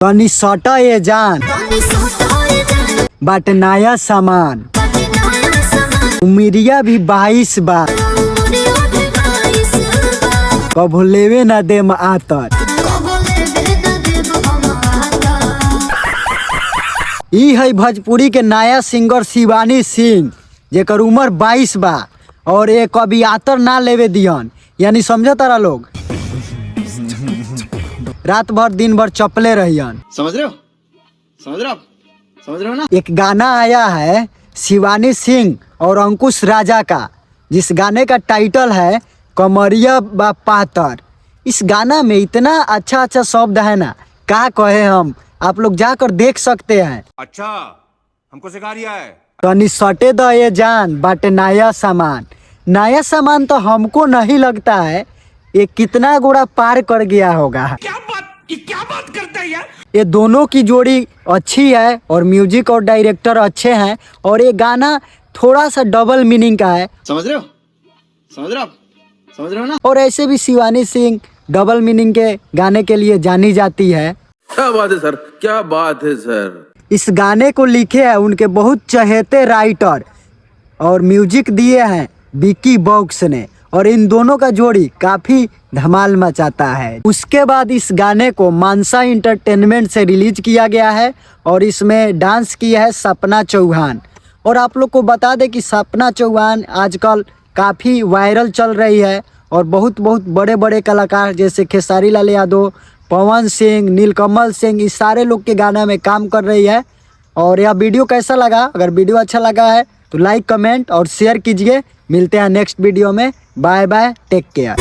तनी सटा ये जान बाट नया सामान उमिरिया भी 22 बा कभो लेवे ना दे आतर। ई है भोजपुरी के नया सिंगर शिवानी सिंह जेकर उम्र 22 बा और ये कभी आतर ना लेवे दियन, यानी समझो तारा लोग रात भर दिन भर चपले रहियन। समझ रहे हो? समझ रहे हो ना? एक गाना आया है शिवानी सिंह और अंकुश राजा का, जिस गाने का टाइटल है कमरिया बा पातर। इस गाना में इतना अच्छा अच्छा शब्द है ना, क्या कहे हम, आप लोग जाकर देख सकते हैं। अच्छा हमको सिखा रिया है। तनी सटे द ये जान बाटे नया सामान। नया सामान तो हमको नहीं लगता है ये कितना गोड़ा पार कर गया होगा। क्या बात करता है यार? ये दोनों की जोड़ी अच्छी है और म्यूजिक और डायरेक्टर अच्छे हैं और ये गाना थोड़ा सा डबल मीनिंग का है। समझ रहे हो ना? और ऐसे भी शिवानी सिंह डबल मीनिंग के गाने के लिए जानी जाती है। क्या बात है सर, क्या बात है सर। इस गाने को लिखे हैं उनके बहुत चहेते राइटर और म्यूजिक दिए हैं विक्की बॉक्स ने, और इन दोनों का जोड़ी काफी धमाल मचाता है। उसके बाद इस गाने को मानसा इंटरटेनमेंट से रिलीज किया गया है और इसमें डांस किया है सपना चौहान। और आप लोग को बता दें कि सपना चौहान आजकल काफ़ी वायरल चल रही है और बहुत बड़े बड़े कलाकार जैसे खेसारी लाल यादव, पवन सिंह, नीलकमल सिंह, इस सारे लोग के गाना में काम कर रही है। और यह वीडियो कैसा लगा? अगर वीडियो अच्छा लगा है तो लाइक, कमेंट और शेयर कीजिए। मिलते हैं नेक्स्ट वीडियो में। Bye bye, take care.